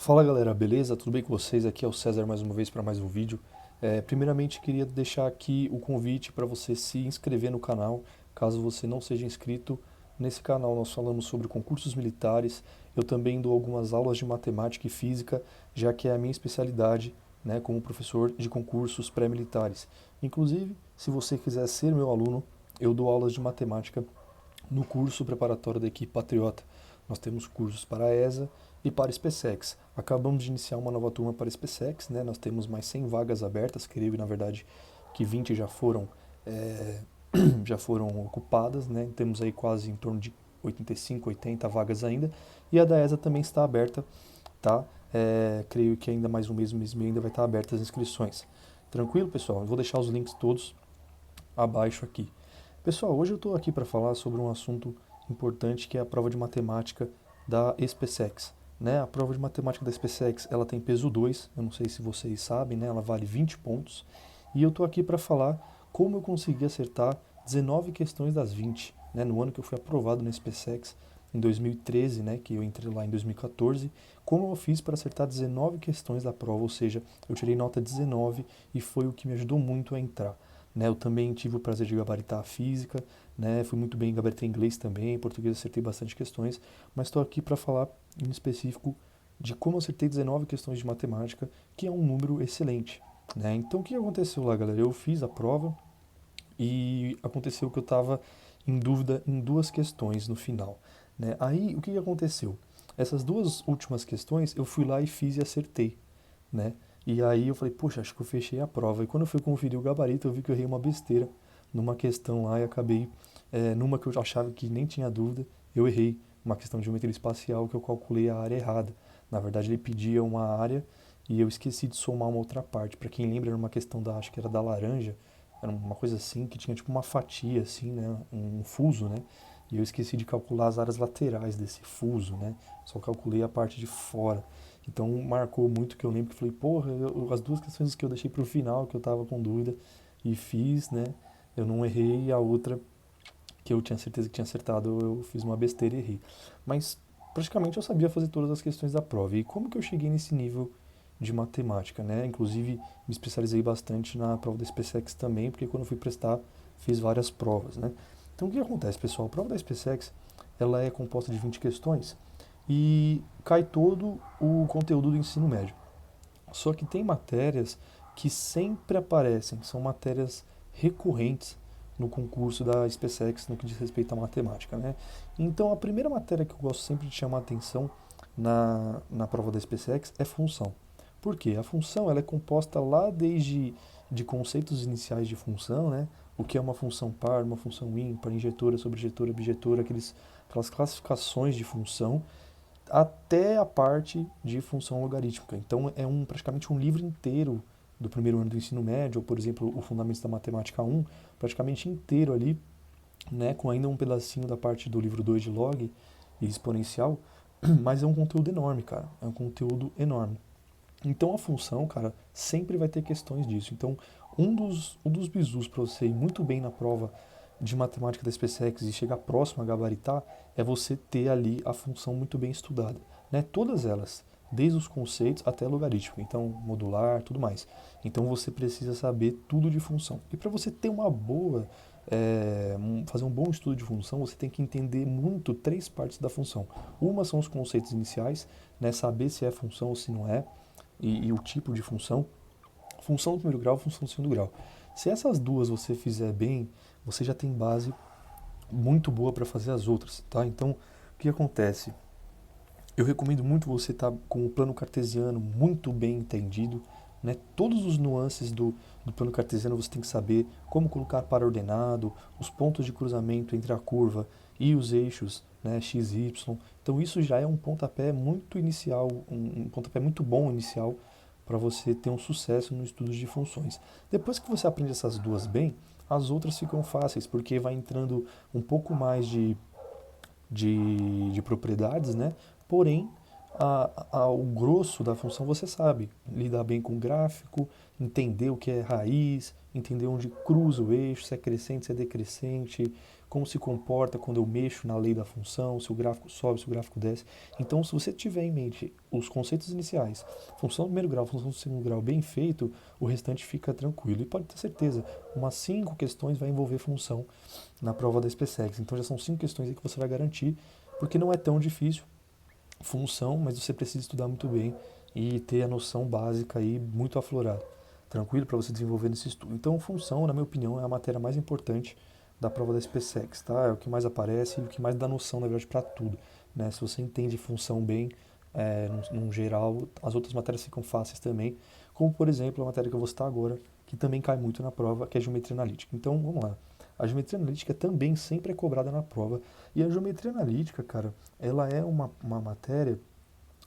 Fala galera, beleza? Tudo bem com vocês? Aqui é o César mais uma vez para mais um vídeo. Primeiramente queria deixar aqui o convite para você se inscrever no canal, caso você não seja inscrito. Nesse canal nós falamos sobre concursos militares, eu também dou algumas aulas de matemática e física, já que é a minha especialidade, né, como professor de concursos pré-militares. Inclusive, se você quiser ser meu aluno, eu dou aulas de matemática no curso preparatório da equipe Patriota. Nós temos cursos para a ESA e para a SpaceX. Acabamos de iniciar uma nova turma para a SpaceX, né? Nós temos mais 100 vagas abertas, creio, na verdade, que 20 é, já foram ocupadas, né? Temos aí quase em torno de 85, 80 vagas ainda. E a da ESA também está aberta, tá? Creio que ainda mais um mês e meio ainda vai estar abertas as inscrições. Tranquilo, pessoal? Eu vou deixar os links todos abaixo aqui. Pessoal, hoje eu estou aqui para falar sobre um assunto importante que é a prova de matemática da SpaceX. Né? A prova de matemática da SpaceX ela tem peso 2, eu não sei se vocês sabem, né? Ela vale 20 pontos. E eu estou aqui para falar como eu consegui acertar 19 questões das 20, né? No ano que eu fui aprovado na SpaceX, em 2013, né? Que eu entrei lá em 2014, como eu fiz para acertar 19 questões da prova, ou seja, eu tirei nota 19 e foi o que me ajudou muito a entrar. Né, eu também tive o prazer de gabaritar a física, né, fui muito bem em gabaritei inglês também, em português acertei bastante questões, mas estou aqui para falar em específico de como eu acertei 19 questões de matemática, que é um número excelente. Né? Então o que aconteceu lá, galera? Eu fiz a prova e aconteceu que eu estava em dúvida em duas questões no final. Né? Aí o que aconteceu? Essas duas últimas questões eu fui lá e fiz e acertei, né? E aí eu falei, poxa, acho que eu fechei a prova. E quando eu fui conferir o gabarito, eu vi que eu errei uma besteira numa questão lá e acabei, numa que eu achava que nem tinha dúvida, eu errei uma questão de geometria espacial que eu calculei a área errada. Na verdade, ele pedia uma área e eu esqueci de somar uma outra parte. Para quem lembra, era uma questão da, acho que era da laranja, era uma coisa assim, que tinha tipo uma fatia assim, né, um fuso, né? E eu esqueci de calcular as áreas laterais desse fuso, né? Só calculei a parte de fora. Então marcou muito que eu lembro que falei, porra, as duas questões que eu deixei pro final, que eu tava com dúvida e fiz, né? Eu não errei, e a outra que eu tinha certeza que tinha acertado, eu fiz uma besteira e errei. Mas praticamente eu sabia fazer todas as questões da prova. E como que eu cheguei nesse nível de matemática, né? Inclusive me especializei bastante na prova da SpaceX também, porque quando eu fui prestar, fiz várias provas, né? Então o que acontece, pessoal? A prova da SpaceX, ela é composta de 20 questões e cai todo o conteúdo do ensino médio. Só que tem matérias que sempre aparecem, são matérias recorrentes no concurso da SpaceX no que diz respeito à matemática, né? Então a primeira matéria que eu gosto sempre de chamar a atenção na prova da SpaceX é função. Por quê? A função ela é composta lá desde de conceitos iniciais de função, né? O que é uma função par, uma função ímpar, injetora, sobrejetora, objetora, aquelas classificações de função até a parte de função logarítmica. Então é praticamente um livro inteiro do primeiro ano do ensino médio, ou por exemplo o Fundamentos da Matemática 1, praticamente inteiro ali, né, com ainda um pedacinho da parte do livro 2 de log e exponencial, mas é um conteúdo enorme, cara, é um conteúdo enorme. Então a função, cara, sempre vai ter questões disso. Então um dos bizus para você ir muito bem na prova de matemática da SpaceX e chegar próximo a gabaritar é você ter ali a função muito bem estudada, né? Todas elas, desde os conceitos até logaritmo, então modular, tudo mais. Então você precisa saber tudo de função. E para você ter uma boa, fazer um bom estudo de função, você tem que entender muito três partes da função. Uma são os conceitos iniciais, né? Saber se é função ou se não é e o tipo de função, função do primeiro grau, função do segundo grau. Se essas duas você fizer bem, você já tem base muito boa para fazer as outras, tá? Então, o que acontece? Eu recomendo muito você estar com o plano cartesiano muito bem entendido, né? Todos os nuances do plano cartesiano você tem que saber como colocar par ordenado, os pontos de cruzamento entre a curva e os eixos, né, x e y. Então isso já é um pontapé muito inicial, um pontapé muito bom inicial para você ter um sucesso no estudo de funções. Depois que você aprende essas duas bem, as outras ficam fáceis, porque vai entrando um pouco mais de propriedades, né? Porém, o grosso da função você sabe. Lidar bem com gráfico, entender o que é raiz, entender onde cruza o eixo, se é crescente, se é decrescente, como se comporta quando eu mexo na lei da função, se o gráfico sobe, se o gráfico desce. Então, se você tiver em mente os conceitos iniciais, função do primeiro grau, função do segundo grau bem feito, o restante fica tranquilo. E pode ter certeza, umas 5 questões vai envolver função na prova da SpaceX. Então já são 5 questões aí que você vai garantir, porque não é tão difícil função, mas você precisa estudar muito bem e ter a noção básica aí muito aflorada. Tranquilo para você desenvolver nesse estudo. Então, função, na minha opinião, é a matéria mais importante da prova da SpaceX, tá? É o que mais aparece e o que mais dá noção, na verdade, para tudo, né? Se você entende função bem, num geral, as outras matérias ficam fáceis também, como, por exemplo, a matéria que eu vou citar agora, que também cai muito na prova, que é geometria analítica. Então, vamos lá. A geometria analítica também sempre é cobrada na prova. E a geometria analítica, cara, ela é uma matéria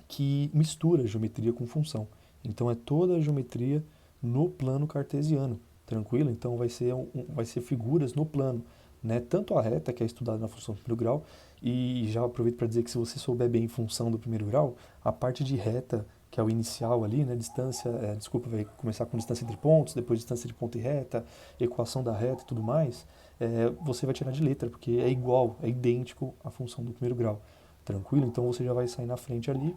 que mistura geometria com função. Então é toda a geometria no plano cartesiano, tranquilo? Então vai ser figuras no plano, né? Tanto a reta, que é estudada na função do primeiro grau, e já aproveito para dizer que se você souber bem função do primeiro grau, a parte de reta, que é o inicial ali, né? Distância, desculpa, vai começar com distância entre pontos, depois distância entre ponto e reta, equação da reta e tudo mais, você vai tirar de letra, porque é igual, é idêntico à função do primeiro grau. Tranquilo? Então você já vai sair na frente ali.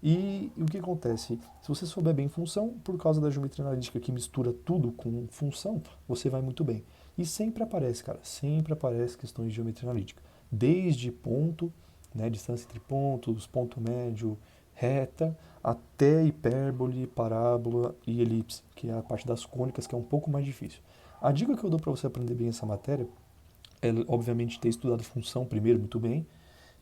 E o que acontece? Se você souber bem função, por causa da geometria analítica que mistura tudo com função, você vai muito bem. E sempre aparece, cara, sempre aparece questões de geometria analítica. Desde ponto, né, distância entre pontos, ponto médio, reta, até hipérbole, parábola e elipse, que é a parte das cônicas, que é um pouco mais difícil. A dica que eu dou para você aprender bem essa matéria é, obviamente, ter estudado função primeiro muito bem,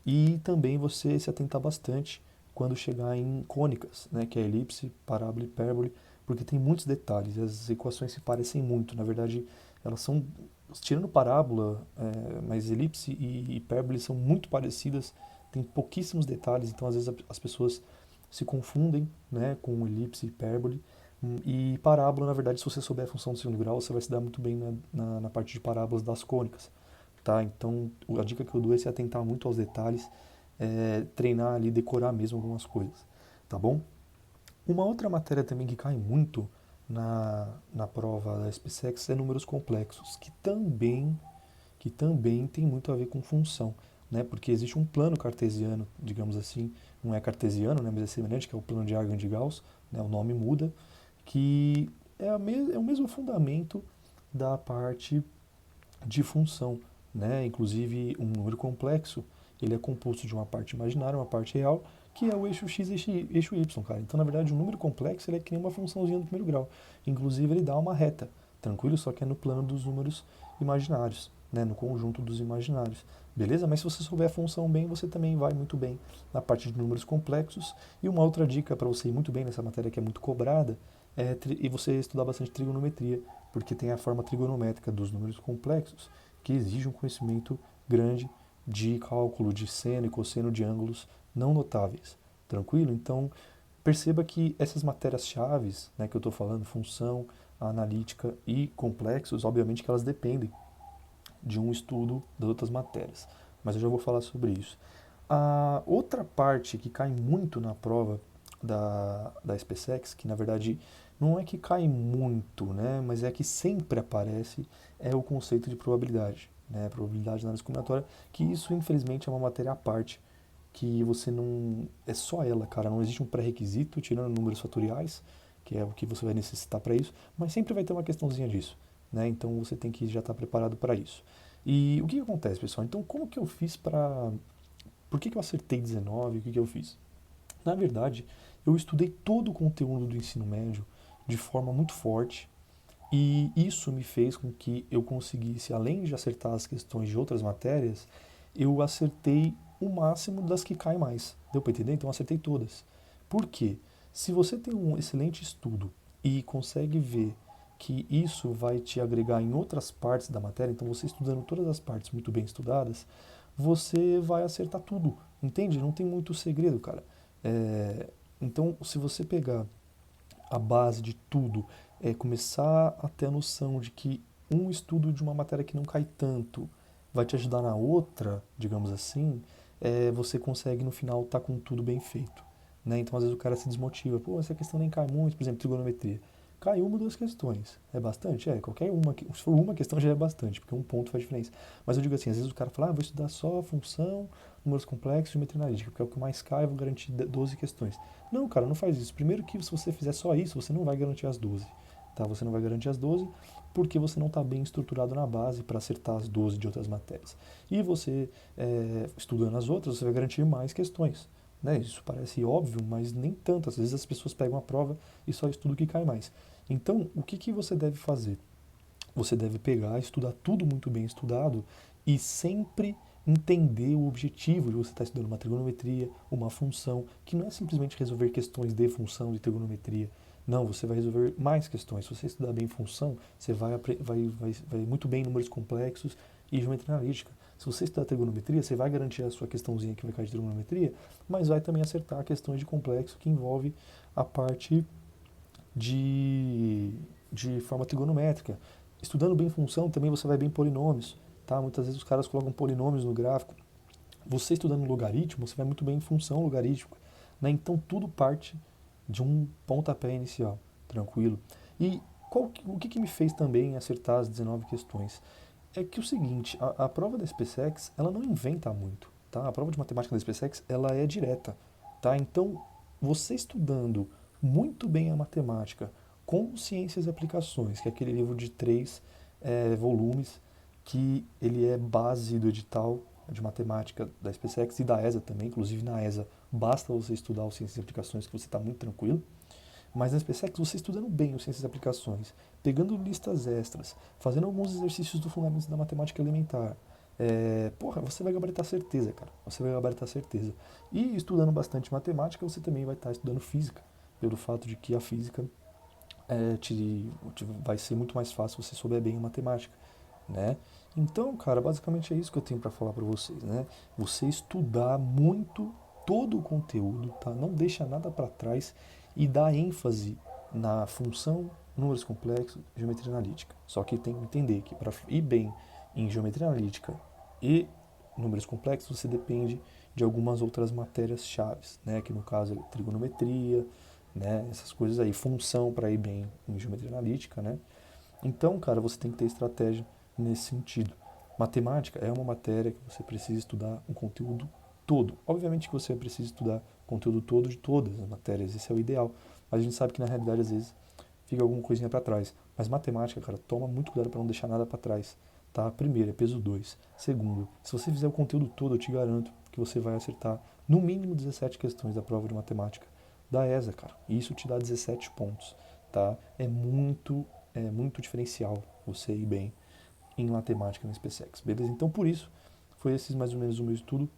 e também você se atentar bastante quando chegar em cônicas, né, que é elipse, parábola e hipérbole, porque tem muitos detalhes, as equações se parecem muito, na verdade elas são, tirando parábola, mas elipse e hipérbole são muito parecidas, tem pouquíssimos detalhes, então às vezes as pessoas se confundem, né, com elipse e hipérbole, e parábola, na verdade, se você souber a função do segundo grau, você vai se dar muito bem na parte de parábolas das cônicas, tá? Então, a dica que eu dou é se atentar muito aos detalhes, treinar ali, decorar mesmo algumas coisas, tá bom? Uma outra matéria também que cai muito na prova da SpaceX é números complexos, que também tem muito a ver com função, né? Porque existe um plano cartesiano, digamos assim, não é cartesiano, né, mas é semelhante, que é o plano de Argand de Gauss, né, o nome muda, que é o mesmo fundamento da parte de função, né? Inclusive, um número complexo, ele é composto de uma parte imaginária, uma parte real, que é o eixo x e eixo y, cara. Então, na verdade, um número complexo ele é que nem uma funçãozinha do primeiro grau. Inclusive, ele dá uma reta, tranquilo? Só que é no plano dos números imaginários, né? No conjunto dos imaginários. Beleza? Mas se você souber a função bem, você também vai muito bem na parte de números complexos. E uma outra dica para você ir muito bem nessa matéria que é muito cobrada e você estudar bastante trigonometria, porque tem a forma trigonométrica dos números complexos, que exige um conhecimento grande de cálculo de seno e cosseno de ângulos não notáveis. Tranquilo? Então, perceba que essas matérias-chave, né, que eu estou falando, função, analítica e complexos, obviamente que elas dependem de um estudo das outras matérias. Mas eu já vou falar sobre isso. A outra parte que cai muito na prova da SpaceX, que na verdade não é que cai muito, né, mas é que sempre aparece, é o conceito de probabilidade, né, probabilidade na análise combinatória, que isso infelizmente é uma matéria à parte, que você não, é só ela, cara, não existe um pré-requisito, tirando números fatoriais, que é o que você vai necessitar para isso, mas sempre vai ter uma questãozinha disso, né, então você tem que já estar preparado para isso. E o que acontece, pessoal? Então, como que eu fiz para... Por que eu acertei 19? O que eu fiz? Na verdade, eu estudei todo o conteúdo do ensino médio de forma muito forte e isso me fez com que eu conseguisse, além de acertar as questões de outras matérias, eu acertei o máximo das que caem mais. Deu para entender? Então eu acertei todas. Por quê? Se você tem um excelente estudo e consegue ver que isso vai te agregar em outras partes da matéria, então você estudando todas as partes muito bem estudadas, você vai acertar tudo, entende? Não tem muito segredo, cara. Então, se você pegar a base de tudo, começar a ter a noção de que um estudo de uma matéria que não cai tanto vai te ajudar na outra, digamos assim, você consegue no final estar com tudo bem feito, né? Então às vezes o cara se desmotiva, pô, essa questão nem cai muito, por exemplo, trigonometria. cai uma ou duas questões. É bastante? É, qualquer uma. Se for uma questão já é bastante, porque um ponto faz diferença. Mas eu digo assim, às vezes o cara fala, vou estudar só função, números complexos e geometria analítica, porque é o que mais cai, eu vou garantir 12 questões. Não, cara, não faz isso. Primeiro que se você fizer só isso, você não vai garantir as 12. Tá? Você não vai garantir as 12 porque você não está bem estruturado na base para acertar as 12 de outras matérias. E você, estudando as outras, você vai garantir mais questões. Né? Isso parece óbvio, mas nem tanto. Às vezes as pessoas pegam a prova e só estudam o que cai mais. Então, o que você deve fazer? Você deve pegar, estudar tudo muito bem estudado e sempre entender o objetivo de você estar estudando uma trigonometria, uma função, que não é simplesmente resolver questões de função, de trigonometria. Não, você vai resolver mais questões. Se você estudar bem função, você vai muito bem em números complexos e geometria analítica. Se você estudar trigonometria, você vai garantir a sua questãozinha que vai cair de trigonometria, mas vai também acertar questões de complexo que envolve a parte de forma trigonométrica. Estudando bem função, também você vai bem em polinômios. Tá? Muitas vezes os caras colocam polinômios no gráfico. Você estudando logaritmo, você vai muito bem em função logarítmica. Né? Então tudo parte de um pontapé inicial, tranquilo? E o que me fez também acertar as 19 questões? É que o seguinte, a prova da SpaceX, ela não inventa muito. Tá? A prova de matemática da SpaceX, ela é direta. Tá? Então, você estudando muito bem a matemática, com ciências e aplicações, que é aquele livro de 3 volumes, que ele é base do edital de matemática da SpaceX e da ESA também, inclusive na ESA basta você estudar o ciências e aplicações que você está muito tranquilo, mas na SpaceX você estudando bem o ciências e aplicações, pegando listas extras, fazendo alguns exercícios do fundamentos da matemática elementar, porra, você vai gabaritar certeza, cara. Você vai gabaritar certeza. E estudando bastante matemática, você também vai estar estudando física, pelo fato de que a física vai ser muito mais fácil se você souber bem a matemática, né? Então, cara, basicamente é isso que eu tenho para falar para vocês, né? Você estudar muito todo o conteúdo, tá? Não deixa nada para trás e dá ênfase na função, números complexos, geometria analítica. Só que tem que entender que para ir bem em geometria analítica e números complexos, você depende de algumas outras matérias-chave, né? Que no caso é trigonometria, né? Essas coisas aí, função para ir bem em geometria analítica, né? Então, cara, você tem que ter estratégia nesse sentido. Matemática é uma matéria que você precisa estudar um conteúdo todo. Obviamente que você precisa estudar o conteúdo todo de todas as matérias, esse é o ideal. Mas a gente sabe que na realidade às vezes fica alguma coisinha para trás. Mas matemática, cara, toma muito cuidado para não deixar nada para trás. Tá? Primeiro, é peso 2. Segundo, se você fizer o conteúdo todo, eu te garanto que você vai acertar no mínimo 17 questões da prova de matemática da ESA, cara. E isso te dá 17 pontos, tá? É muito diferencial você ir bem em matemática na SpaceX, beleza? Então, por isso, foi esses mais ou menos o meu estudo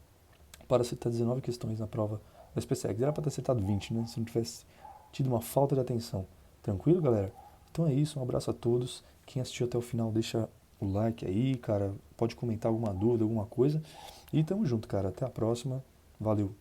para acertar 19 questões na prova da SpaceX. Era para ter acertado 20, né? Se não tivesse tido uma falta de atenção. Tranquilo, galera? Então é isso, um abraço a todos. Quem assistiu até o final, deixa o like aí, cara. Pode comentar alguma dúvida, alguma coisa. E tamo junto, cara. Até a próxima. Valeu!